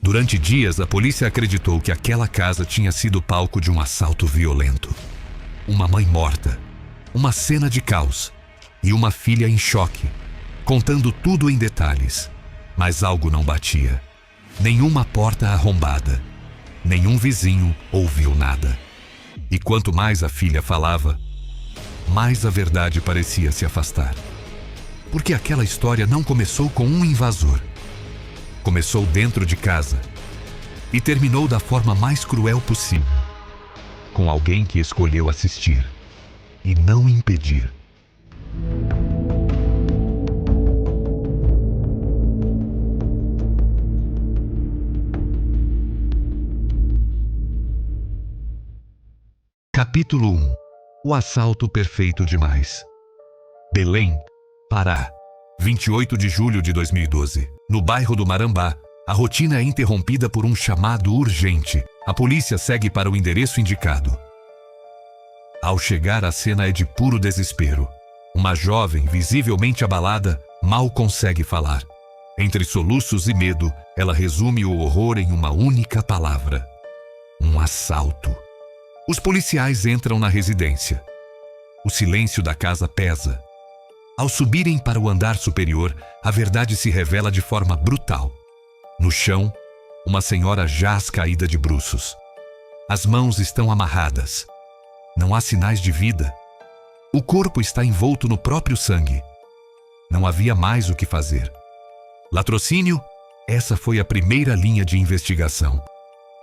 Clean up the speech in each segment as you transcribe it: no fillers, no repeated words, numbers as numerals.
Durante dias, a polícia acreditou que aquela casa tinha sido palco de um assalto violento. Uma mãe morta, uma cena de caos e uma filha em choque, contando tudo em detalhes. Mas algo não batia. Nenhuma porta arrombada. Nenhum vizinho ouviu nada. E quanto mais a filha falava, mais a verdade parecia se afastar. Porque aquela história não começou com um invasor. Começou dentro de casa e terminou da forma mais cruel possível, com alguém que escolheu assistir e não impedir. Capítulo 1. O assalto perfeito demais. Belém, Pará, 28 de julho de 2012. No bairro do Marambá, a rotina é interrompida por um chamado urgente. A polícia segue para o endereço indicado. Ao chegar, a cena é de puro desespero. Uma jovem, visivelmente abalada, mal consegue falar. Entre soluços e medo, ela resume o horror em uma única palavra: um assalto. Os policiais entram na residência. O silêncio da casa pesa. Ao subirem para o andar superior, a verdade se revela de forma brutal. No chão, uma senhora jaz caída de bruços. As mãos estão amarradas. Não há sinais de vida. O corpo está envolto no próprio sangue. Não havia mais o que fazer. Latrocínio? Essa foi a primeira linha de investigação.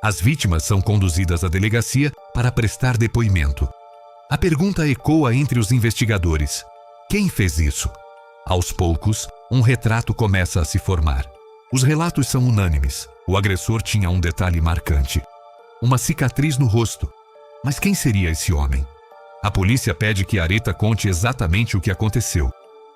As vítimas são conduzidas à delegacia para prestar depoimento. A pergunta ecoa entre os investigadores: quem fez isso? Aos poucos, um retrato começa a se formar. Os relatos são unânimes. O agressor tinha um detalhe marcante: uma cicatriz no rosto. Mas quem seria esse homem? A polícia pede que Areta conte exatamente o que aconteceu.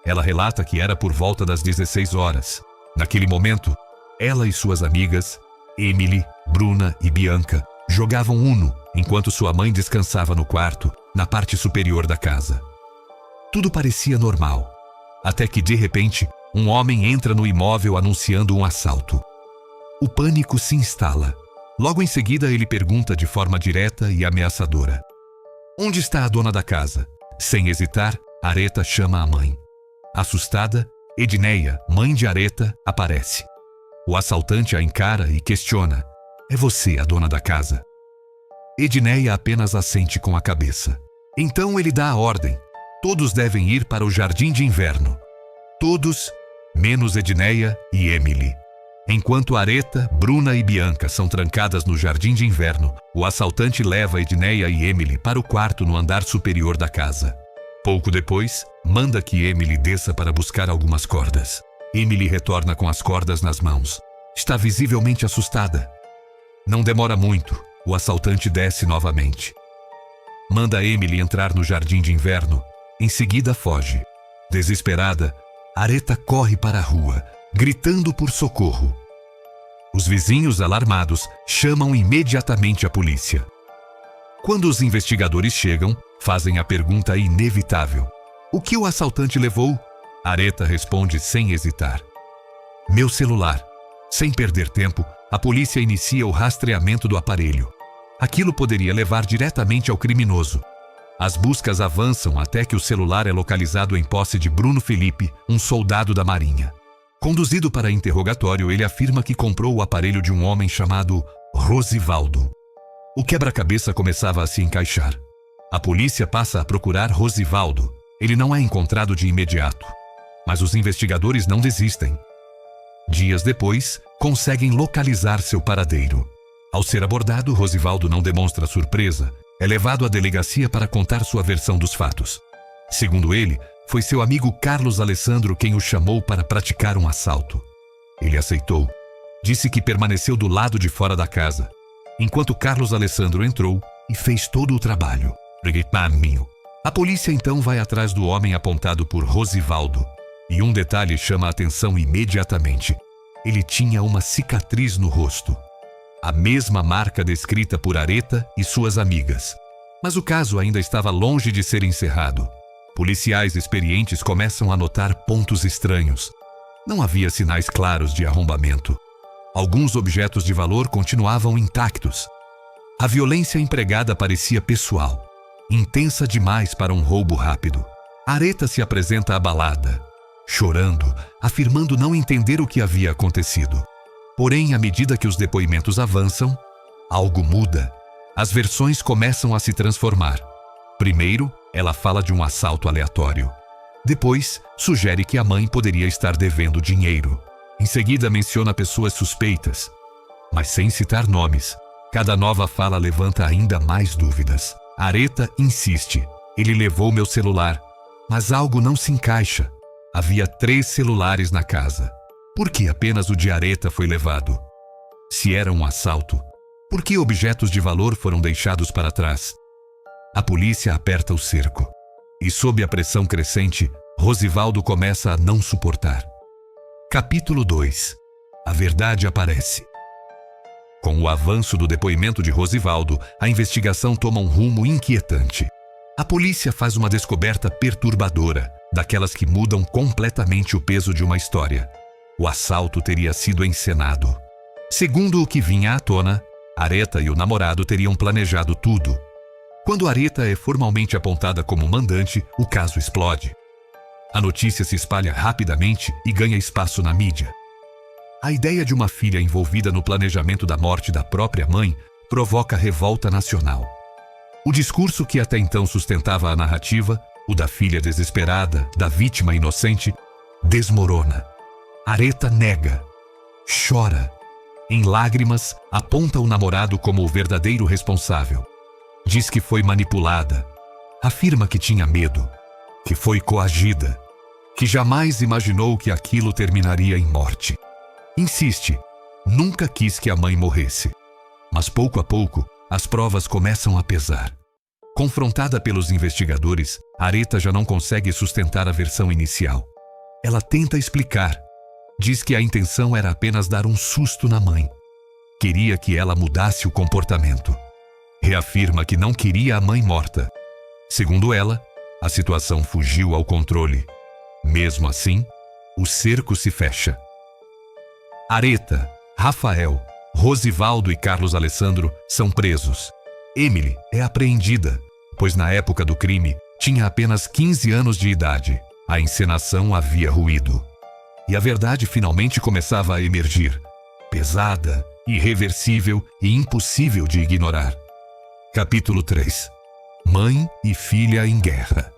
Ela relata que era por volta das 16 horas. Naquele momento, ela e suas amigas, Emily, Bruna e Bianca, jogavam Uno enquanto sua mãe descansava no quarto, na parte superior da casa. Tudo parecia normal, até que, de repente, um homem entra no imóvel anunciando um assalto. O pânico se instala. Logo em seguida, ele pergunta de forma direta e ameaçadora: onde está a dona da casa? Sem hesitar, Areta chama a mãe. Assustada, Edneia, mãe de Areta, aparece. O assaltante a encara e questiona: é você a dona da casa? Edneia apenas assente com a cabeça. Então ele dá a ordem: todos devem ir para o jardim de inverno. Todos, menos Edneia e Emily. Enquanto Areta, Bruna e Bianca são trancadas no jardim de inverno, o assaltante leva Edneia e Emily para o quarto no andar superior da casa. Pouco depois, manda que Emily desça para buscar algumas cordas. Emily retorna com as cordas nas mãos. Está visivelmente assustada. Não demora muito, o assaltante desce novamente. Manda Emily entrar no jardim de inverno. Em seguida foge. Desesperada, Areta corre para a rua, gritando por socorro. Os vizinhos, alarmados, chamam imediatamente a polícia. Quando os investigadores chegam, fazem a pergunta inevitável: o que o assaltante levou? Areta responde sem hesitar: meu celular. Sem perder tempo, a polícia inicia o rastreamento do aparelho. Aquilo poderia levar diretamente ao criminoso. As buscas avançam até que o celular é localizado em posse de Bruno Felipe, um soldado da Marinha. Conduzido para interrogatório, ele afirma que comprou o aparelho de um homem chamado Rosivaldo. O quebra-cabeça começava a se encaixar. A polícia passa a procurar Rosivaldo. Ele não é encontrado de imediato. Mas os investigadores não desistem. Dias depois, conseguem localizar seu paradeiro. Ao ser abordado, Rosivaldo não demonstra surpresa. É levado à delegacia para contar sua versão dos fatos. Segundo ele, foi seu amigo Carlos Alessandro quem o chamou para praticar um assalto. Ele aceitou. Disse que permaneceu do lado de fora da casa, enquanto Carlos Alessandro entrou e fez todo o trabalho. A polícia então vai atrás do homem apontado por Rosivaldo. E um detalhe chama a atenção imediatamente. Ele tinha uma cicatriz no rosto. A mesma marca descrita por Areta e suas amigas. Mas o caso ainda estava longe de ser encerrado. Policiais experientes começam a notar pontos estranhos. Não havia sinais claros de arrombamento. Alguns objetos de valor continuavam intactos. A violência empregada parecia pessoal, intensa demais para um roubo rápido. Areta se apresenta abalada, chorando, afirmando não entender o que havia acontecido. Porém, à medida que os depoimentos avançam, algo muda. As versões começam a se transformar. Primeiro, ela fala de um assalto aleatório. Depois, sugere que a mãe poderia estar devendo dinheiro. Em seguida, menciona pessoas suspeitas, mas sem citar nomes. Cada nova fala levanta ainda mais dúvidas. Areta insiste. Ele levou meu celular, mas algo não se encaixa. Havia 3 celulares na casa. Por que apenas o de Areta foi levado? Se era um assalto, por que objetos de valor foram deixados para trás? A polícia aperta o cerco. E sob a pressão crescente, Rosivaldo começa a não suportar. Capítulo 2. A verdade aparece. Com o avanço do depoimento de Rosivaldo, a investigação toma um rumo inquietante. A polícia faz uma descoberta perturbadora, daquelas que mudam completamente o peso de uma história. O assalto teria sido encenado. Segundo o que vinha à tona, Areta e o namorado teriam planejado tudo. Quando Areta é formalmente apontada como mandante, o caso explode. A notícia se espalha rapidamente e ganha espaço na mídia. A ideia de uma filha envolvida no planejamento da morte da própria mãe provoca revolta nacional. O discurso que até então sustentava a narrativa, o da filha desesperada, da vítima inocente, desmorona. Areta nega, chora. Em lágrimas, aponta o namorado como o verdadeiro responsável. Diz que foi manipulada. Afirma que tinha medo, que foi coagida, que jamais imaginou que aquilo terminaria em morte. Insiste, nunca quis que a mãe morresse. Mas pouco a pouco, as provas começam a pesar. Confrontada pelos investigadores, Areta já não consegue sustentar a versão inicial. Ela tenta explicar. Diz que a intenção era apenas dar um susto na mãe. Queria que ela mudasse o comportamento. Reafirma que não queria a mãe morta. Segundo ela, a situação fugiu ao controle. Mesmo assim, o cerco se fecha. Areta, Rafael, Rosivaldo e Carlos Alessandro são presos. Emily é apreendida, pois na época do crime tinha apenas 15 anos de idade. A encenação havia ruído. E a verdade finalmente começava a emergir. Pesada, irreversível e impossível de ignorar. Capítulo 3. Mãe e filha em guerra.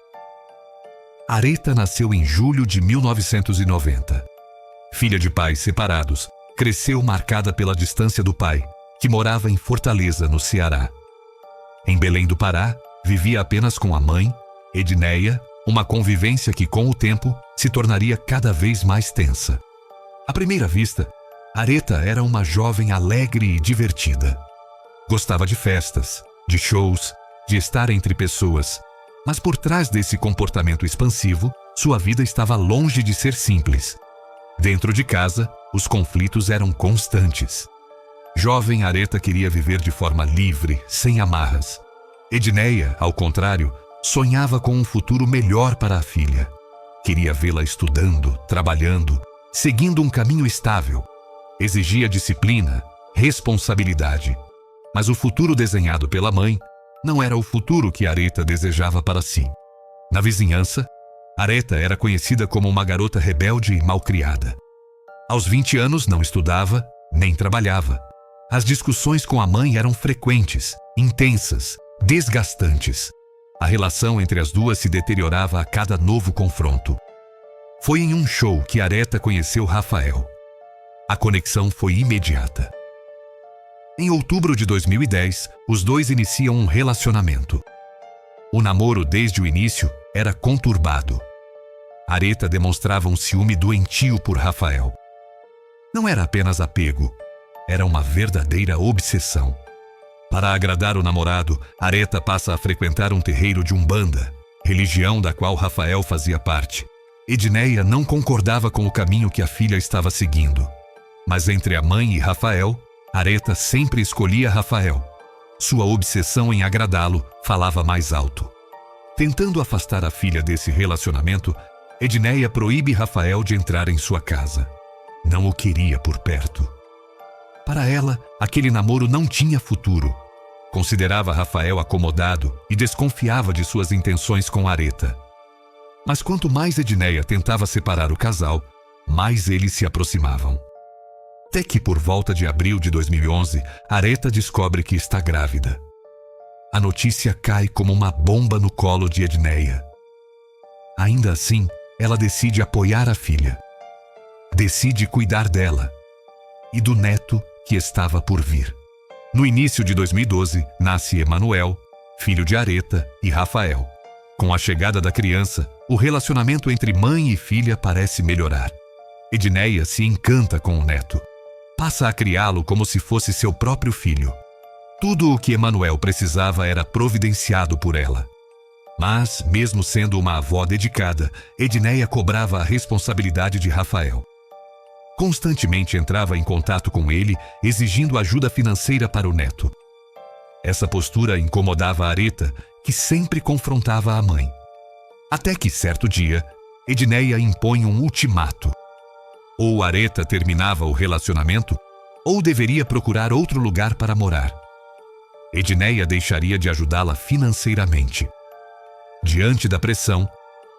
Areta nasceu em julho de 1990. Filha de pais separados, cresceu marcada pela distância do pai, que morava em Fortaleza, no Ceará. Em Belém do Pará, vivia apenas com a mãe, Edneia, uma convivência que, com o tempo, se tornaria cada vez mais tensa. À primeira vista, Areta era uma jovem alegre e divertida. Gostava de festas, de shows, de estar entre pessoas, mas por trás desse comportamento expansivo, sua vida estava longe de ser simples. Dentro de casa, os conflitos eram constantes. Jovem Areta queria viver de forma livre, sem amarras. Edneia, ao contrário, sonhava com um futuro melhor para a filha. Queria vê-la estudando, trabalhando, seguindo um caminho estável. Exigia disciplina, responsabilidade. Mas o futuro desenhado pela mãe não era o futuro que Areta desejava para si. Na vizinhança, Areta era conhecida como uma garota rebelde e malcriada. Aos 20 anos não estudava, nem trabalhava. As discussões com a mãe eram frequentes, intensas, desgastantes. A relação entre as duas se deteriorava a cada novo confronto. Foi em um show que Areta conheceu Rafael. A conexão foi imediata. Em outubro de 2010, os dois iniciam um relacionamento. O namoro, desde o início, era conturbado. Areta demonstrava um ciúme doentio por Rafael. Não era apenas apego, era uma verdadeira obsessão. Para agradar o namorado, Areta passa a frequentar um terreiro de Umbanda, religião da qual Rafael fazia parte. Edneia não concordava com o caminho que a filha estava seguindo. Mas entre a mãe e Rafael, Areta sempre escolhia Rafael. Sua obsessão em agradá-lo falava mais alto. Tentando afastar a filha desse relacionamento, Edneia proíbe Rafael de entrar em sua casa. Não o queria por perto. Para ela, aquele namoro não tinha futuro. Considerava Rafael acomodado e desconfiava de suas intenções com Areta. Mas quanto mais Edneia tentava separar o casal, mais eles se aproximavam. Até que, por volta de abril de 2011, Areta descobre que está grávida. A notícia cai como uma bomba no colo de Edneia. Ainda assim, ela decide apoiar a filha. Decide cuidar dela e do neto que estava por vir. No início de 2012, nasce Emanuel, filho de Areta e Rafael. Com a chegada da criança, o relacionamento entre mãe e filha parece melhorar. Edneia se encanta com o neto. Passa a criá-lo como se fosse seu próprio filho. Tudo o que Emanuel precisava era providenciado por ela. Mas, mesmo sendo uma avó dedicada, Edneia cobrava a responsabilidade de Rafael. Constantemente entrava em contato com ele, exigindo ajuda financeira para o neto. Essa postura incomodava Areta, que sempre confrontava a mãe. Até que, certo dia, Edneia impõe um ultimato. Ou Areta terminava o relacionamento, ou deveria procurar outro lugar para morar. Edneia deixaria de ajudá-la financeiramente. Diante da pressão,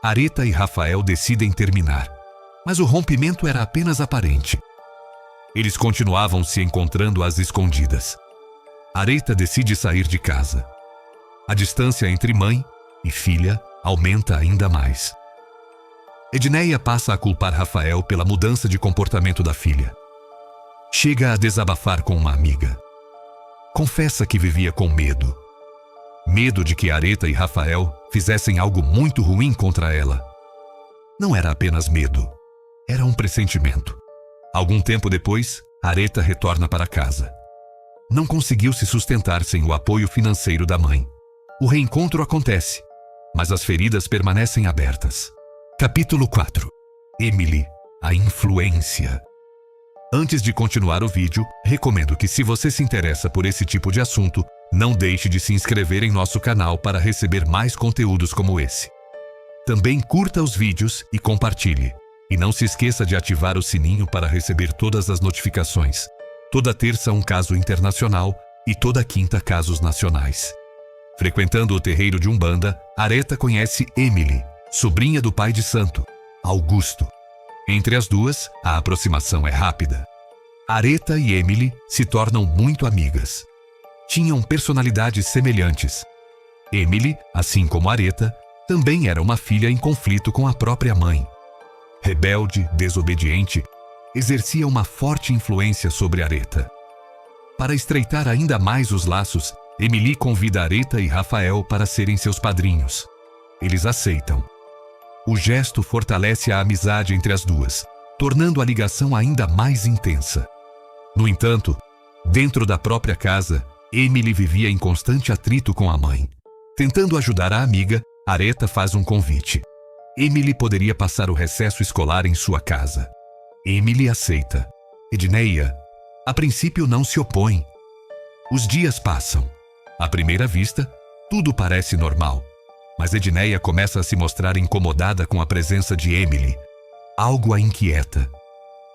Areta e Rafael decidem terminar. Mas o rompimento era apenas aparente. Eles continuavam se encontrando às escondidas. Areta decide sair de casa. A distância entre mãe e filha aumenta ainda mais. Edneia passa a culpar Rafael pela mudança de comportamento da filha. Chega a desabafar com uma amiga. Confessa que vivia com medo. Medo de que Areta e Rafael fizessem algo muito ruim contra ela. Não era apenas medo, era um pressentimento. Algum tempo depois, Areta retorna para casa. Não conseguiu se sustentar sem o apoio financeiro da mãe. O reencontro acontece, mas as feridas permanecem abertas. Capítulo 4. Emily, a influência. Antes de continuar o vídeo, recomendo que, se você se interessa por esse tipo de assunto, não deixe de se inscrever em nosso canal para receber mais conteúdos como esse. Também curta os vídeos e compartilhe. E não se esqueça de ativar o sininho para receber todas as notificações. Toda terça um caso internacional e toda quinta casos nacionais. Frequentando o terreiro de Umbanda, Areta conhece Emily, sobrinha do pai de santo, Augusto. Entre as duas, a aproximação é rápida. Areta e Emily se tornam muito amigas. Tinham personalidades semelhantes. Emily, assim como Areta, também era uma filha em conflito com a própria mãe. Rebelde, desobediente, exercia uma forte influência sobre Areta. Para estreitar ainda mais os laços, Emily convida Areta e Rafael para serem seus padrinhos. Eles aceitam. O gesto fortalece a amizade entre as duas, tornando a ligação ainda mais intensa. No entanto, dentro da própria casa, Emily vivia em constante atrito com a mãe. Tentando ajudar a amiga, Areta faz um convite. Emily poderia passar o recesso escolar em sua casa. Emily aceita. Edneia, a princípio, não se opõe. Os dias passam. À primeira vista, tudo parece normal. Mas Edneia começa a se mostrar incomodada com a presença de Emily. Algo a inquieta.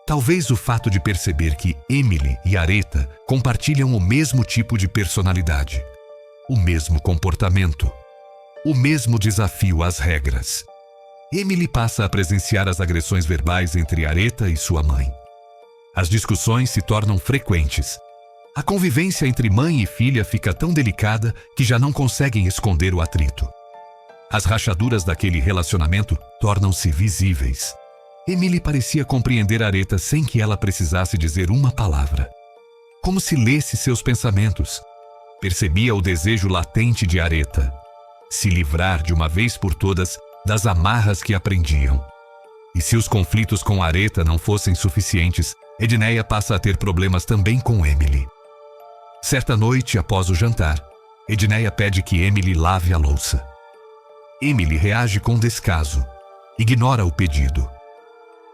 Talvez o fato de perceber que Emily e Areta compartilham o mesmo tipo de personalidade, o mesmo comportamento, o mesmo desafio às regras. Emily passa a presenciar as agressões verbais entre Areta e sua mãe. As discussões se tornam frequentes. A convivência entre mãe e filha fica tão delicada que já não conseguem esconder o atrito. As rachaduras daquele relacionamento tornam-se visíveis. Emily parecia compreender Areta sem que ela precisasse dizer uma palavra. Como se lesse seus pensamentos. Percebia o desejo latente de Areta. Se livrar de uma vez por todas das amarras que aprendiam. E se os conflitos com Areta não fossem suficientes, Edneia passa a ter problemas também com Emily. Certa noite, após o jantar, Edneia pede que Emily lave a louça. Emily reage com descaso. Ignora o pedido.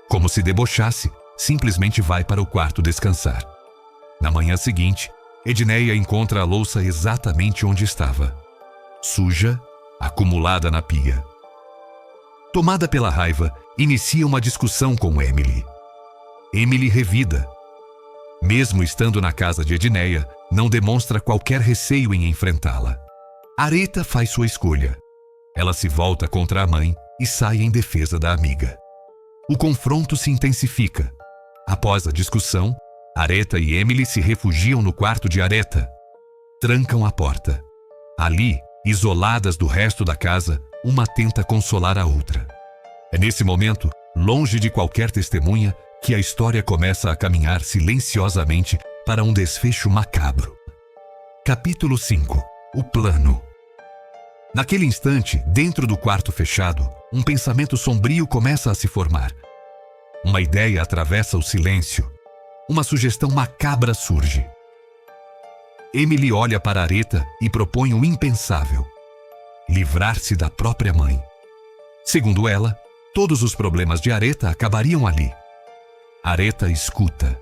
Como se debochasse, simplesmente vai para o quarto descansar. Na manhã seguinte, Edneia encontra a louça exatamente onde estava. Suja, acumulada na pia. Tomada pela raiva, inicia uma discussão com Emily. Emily revida. Mesmo estando na casa de Edneia, não demonstra qualquer receio em enfrentá-la. Areta faz sua escolha. Ela se volta contra a mãe e sai em defesa da amiga. O confronto se intensifica. Após a discussão, Areta e Emily se refugiam no quarto de Areta. Trancam a porta. Ali, isoladas do resto da casa, uma tenta consolar a outra. É nesse momento, longe de qualquer testemunha, que a história começa a caminhar silenciosamente para um desfecho macabro. Capítulo 5. O plano. Naquele instante, dentro do quarto fechado, um pensamento sombrio começa a se formar. Uma ideia atravessa o silêncio. Uma sugestão macabra surge. Emily olha para Areta e propõe o impensável: livrar-se da própria mãe. Segundo ela, todos os problemas de Areta acabariam ali. Areta escuta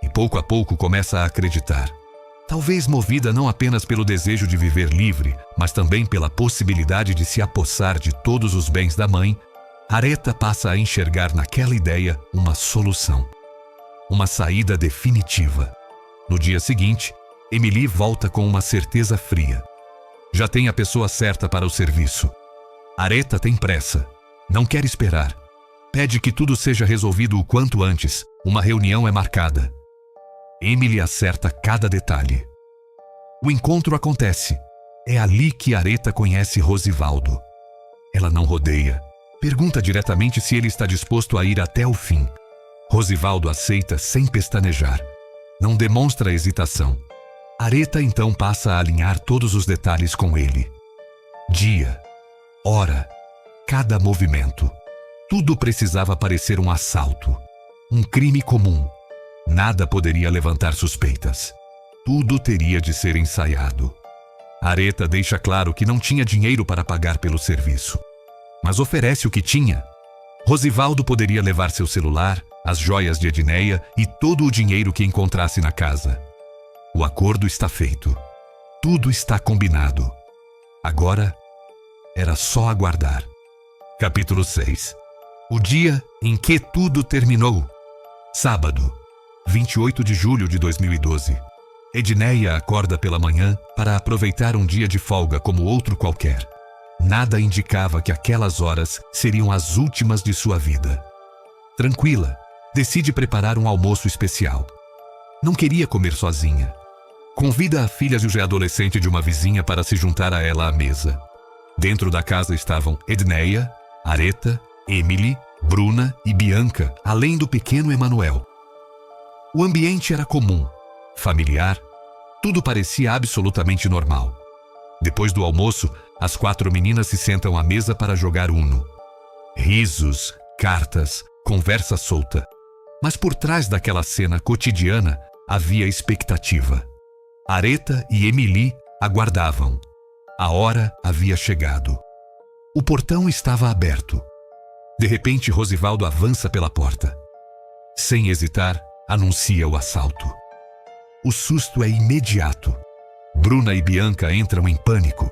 e pouco a pouco começa a acreditar. Talvez movida não apenas pelo desejo de viver livre, mas também pela possibilidade de se apossar de todos os bens da mãe, Areta passa a enxergar naquela ideia uma solução. Uma saída definitiva. No dia seguinte, Emily volta com uma certeza fria. Já tem a pessoa certa para o serviço. Areta tem pressa. Não quer esperar. Pede que tudo seja resolvido o quanto antes. Uma reunião é marcada. Emily acerta cada detalhe. O encontro acontece. É ali que Areta conhece Rosivaldo. Ela não rodeia. Pergunta diretamente se ele está disposto a ir até o fim. Rosivaldo aceita sem pestanejar. Não demonstra hesitação. Areta então passa a alinhar todos os detalhes com ele. Dia, hora, cada movimento. Tudo precisava parecer um assalto. Um crime comum. Nada poderia levantar suspeitas. Tudo teria de ser ensaiado. Areta deixa claro que não tinha dinheiro para pagar pelo serviço, mas oferece o que tinha. Rosivaldo poderia levar seu celular, as joias de Edneia e todo o dinheiro que encontrasse na casa. O acordo está feito. Tudo está combinado. Agora, era só aguardar. Capítulo 6. O dia em que tudo terminou. Sábado, 28 de julho de 2012. Edneia acorda pela manhã para aproveitar um dia de folga como outro qualquer. Nada indicava que aquelas horas seriam as últimas de sua vida. Tranquila, decide preparar um almoço especial. Não queria comer sozinha. Convida a filha e o adolescente de uma vizinha para se juntar a ela à mesa. Dentro da casa estavam Edneia, Areta, Emily, Bruna e Bianca, além do pequeno Emanuel. O ambiente era comum, familiar, tudo parecia absolutamente normal. Depois do almoço, as 4 meninas se sentam à mesa para jogar Uno. Risos, cartas, conversa solta. Mas por trás daquela cena cotidiana havia expectativa. Areta e Emily aguardavam. A hora havia chegado. O portão estava aberto. De repente, Rosivaldo avança pela porta. Sem hesitar, anuncia o assalto. O susto é imediato. Bruna e Bianca entram em pânico.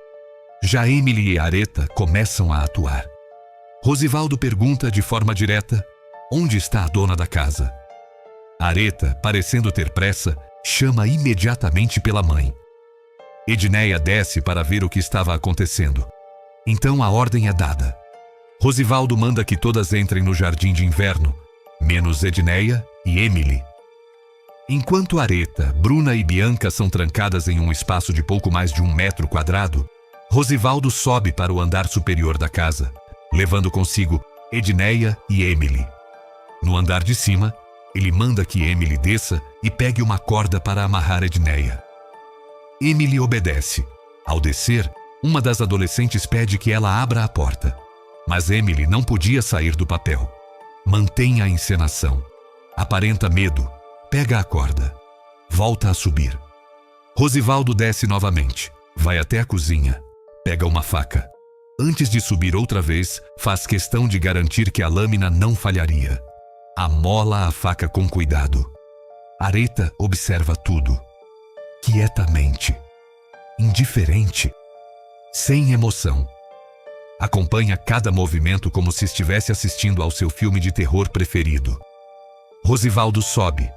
Já Emily e Areta começam a atuar. Rosivaldo pergunta de forma direta: onde está a dona da casa? Areta, parecendo ter pressa, chama imediatamente pela mãe. Edneia desce para ver o que estava acontecendo. Então a ordem é dada. Rosivaldo manda que todas entrem no jardim de inverno, menos Edneia e Emily. Enquanto Areta, Bruna e Bianca são trancadas em um espaço de pouco mais de 1 metro quadrado, Rosivaldo sobe para o andar superior da casa, levando consigo Edneia e Emily. No andar de cima, ele manda que Emily desça e pegue uma corda para amarrar Edneia. Emily obedece. Ao descer, uma das adolescentes pede que ela abra a porta. Mas Emily não podia sair do papel. Mantém a encenação. Aparenta medo. Pega a corda. Volta a subir. Rosivaldo desce novamente. Vai até a cozinha. Pega uma faca. Antes de subir outra vez, faz questão de garantir que a lâmina não falharia. Amola a faca com cuidado. Areta observa tudo. Quietamente. Indiferente. Sem emoção. Acompanha cada movimento como se estivesse assistindo ao seu filme de terror preferido. Rosivaldo sobe.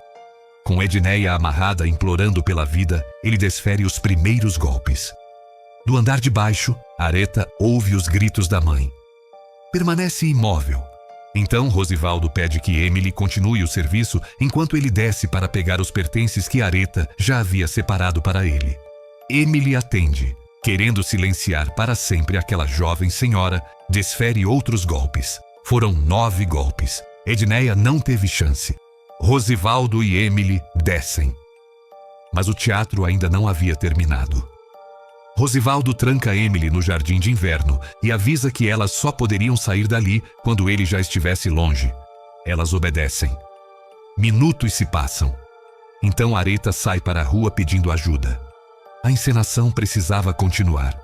Com Edneia amarrada implorando pela vida, ele desfere os primeiros golpes. Do andar de baixo, Areta ouve os gritos da mãe. Permanece imóvel. Então Rosivaldo pede que Emily continue o serviço enquanto ele desce para pegar os pertences que Areta já havia separado para ele. Emily atende. Querendo silenciar para sempre aquela jovem senhora, desfere outros golpes. Foram 9 golpes. Edneia não teve chance. Rosivaldo e Emily descem. Mas o teatro ainda não havia terminado. Rosivaldo tranca Emily no jardim de inverno e avisa que elas só poderiam sair dali quando ele já estivesse longe. Elas obedecem. Minutos se passam. Então Areta sai para a rua pedindo ajuda. A encenação precisava continuar.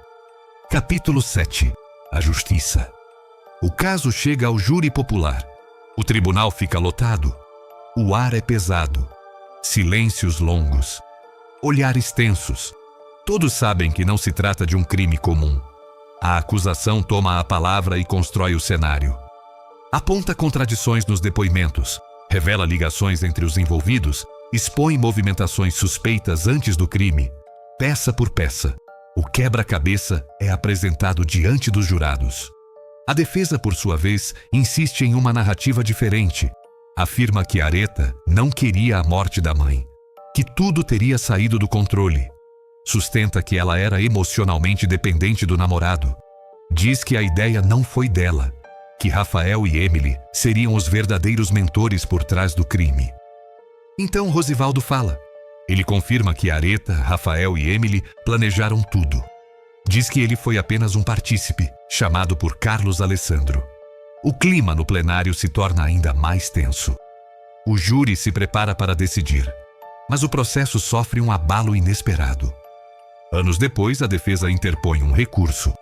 Capítulo 7. A Justiça. O caso chega ao júri popular. O tribunal fica lotado. O ar é pesado. Silêncios longos. Olhares tensos. Todos sabem que não se trata de um crime comum. A acusação toma a palavra e constrói o cenário. Aponta contradições nos depoimentos, revela ligações entre os envolvidos, expõe movimentações suspeitas antes do crime. Peça por peça, o quebra-cabeça é apresentado diante dos jurados. A defesa, por sua vez, insiste em uma narrativa diferente. Afirma que Areta não queria a morte da mãe, que tudo teria saído do controle. Sustenta que ela era emocionalmente dependente do namorado. Diz que a ideia não foi dela, que Rafael e Emily seriam os verdadeiros mentores por trás do crime. Então Rosivaldo fala. Ele confirma que Areta, Rafael e Emily planejaram tudo. Diz que ele foi apenas um partícipe, chamado por Carlos Alessandro. O clima no plenário se torna ainda mais tenso. O júri se prepara para decidir, mas o processo sofre um abalo inesperado. Anos depois, a defesa interpõe um recurso.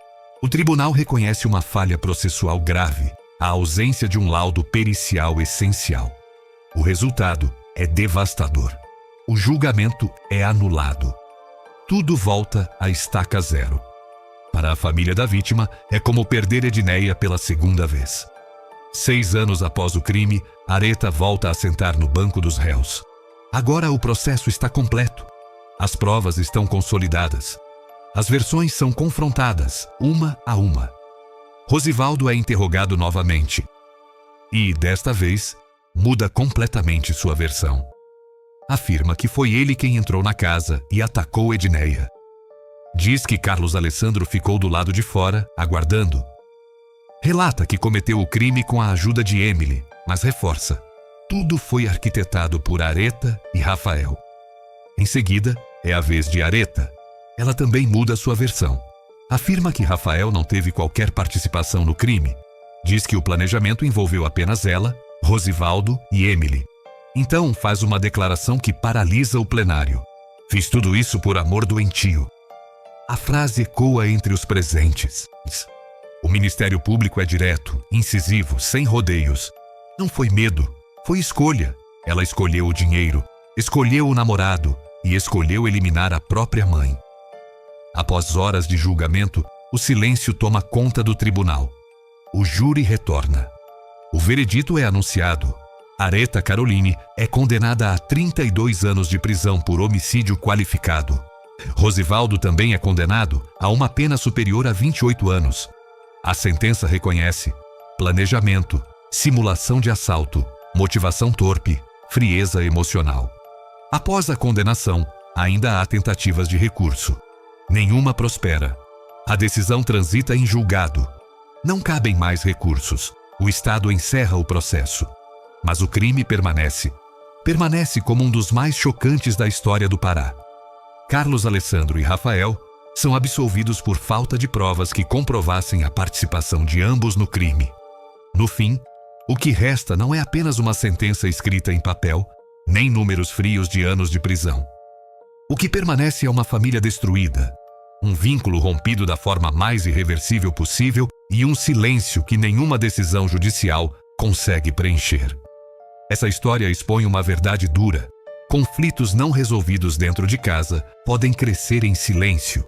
O tribunal reconhece uma falha processual grave, a ausência de um laudo pericial essencial. O resultado é devastador. O julgamento é anulado. Tudo volta à estaca zero. Para a família da vítima, é como perder Edneia pela segunda vez. 6 anos após o crime, Areta volta a sentar no banco dos réus. Agora o processo está completo. As provas estão consolidadas. As versões são confrontadas, uma a uma. Rosivaldo é interrogado novamente. E, desta vez, muda completamente sua versão. Afirma que foi ele quem entrou na casa e atacou Edneia. Diz que Carlos Alessandro ficou do lado de fora, aguardando. Relata que cometeu o crime com a ajuda de Emily, mas reforça. Tudo foi arquitetado por Areta e Rafael. Em seguida, é a vez de Areta. Ela também muda sua versão. Afirma que Rafael não teve qualquer participação no crime. Diz que o planejamento envolveu apenas ela, Rosivaldo e Emily. Então faz uma declaração que paralisa o plenário. Fiz tudo isso por amor doentio. A frase ecoa entre os presentes. O Ministério Público é direto, incisivo, sem rodeios. Não foi medo, foi escolha. Ela escolheu o dinheiro, escolheu o namorado e escolheu eliminar a própria mãe. Após horas de julgamento, o silêncio toma conta do tribunal. O júri retorna. O veredito é anunciado. Areta Caroline é condenada a 32 anos de prisão por homicídio qualificado. Rosivaldo também é condenado a uma pena superior a 28 anos. A sentença reconhece planejamento, simulação de assalto, motivação torpe, frieza emocional. Após a condenação, ainda há tentativas de recurso. Nenhuma prospera. A decisão transita em julgado. Não cabem mais recursos. O Estado encerra o processo. Mas o crime permanece. Permanece como um dos mais chocantes da história do Pará. Carlos Alessandro e Rafael são absolvidos por falta de provas que comprovassem a participação de ambos no crime. No fim, o que resta não é apenas uma sentença escrita em papel, nem números frios de anos de prisão. O que permanece é uma família destruída, um vínculo rompido da forma mais irreversível possível e um silêncio que nenhuma decisão judicial consegue preencher. Essa história expõe uma verdade dura. Conflitos não resolvidos dentro de casa podem crescer em silêncio.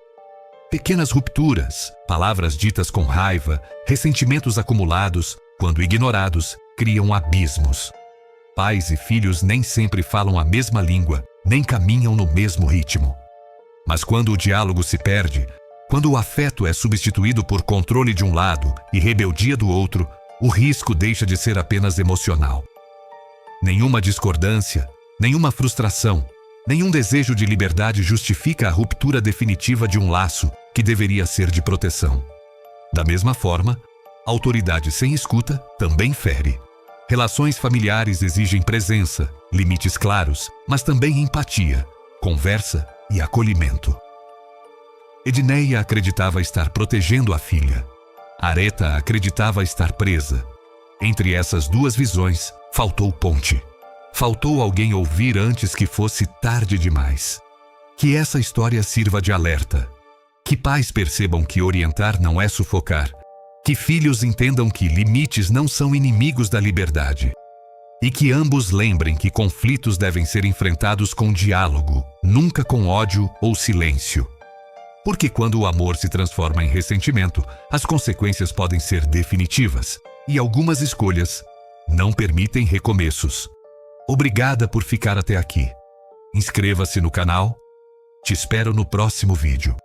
Pequenas rupturas, palavras ditas com raiva, ressentimentos acumulados, quando ignorados, criam abismos. Pais e filhos nem sempre falam a mesma língua, nem caminham no mesmo ritmo. Mas quando o diálogo se perde, quando o afeto é substituído por controle de um lado e rebeldia do outro, o risco deixa de ser apenas emocional. Nenhuma discordância, nenhuma frustração, nenhum desejo de liberdade justifica a ruptura definitiva de um laço que deveria ser de proteção. Da mesma forma, autoridade sem escuta também fere. Relações familiares exigem presença, limites claros, mas também empatia, conversa e acolhimento. Edneia acreditava estar protegendo a filha. Areta acreditava estar presa. Entre essas duas visões, faltou ponte. Faltou alguém ouvir antes que fosse tarde demais. Que essa história sirva de alerta. Que pais percebam que orientar não é sufocar. Que filhos entendam que limites não são inimigos da liberdade. E que ambos lembrem que conflitos devem ser enfrentados com diálogo, nunca com ódio ou silêncio. Porque quando o amor se transforma em ressentimento, as consequências podem ser definitivas, e algumas escolhas não permitem recomeços. Obrigada por ficar até aqui. Inscreva-se no canal. Te espero no próximo vídeo.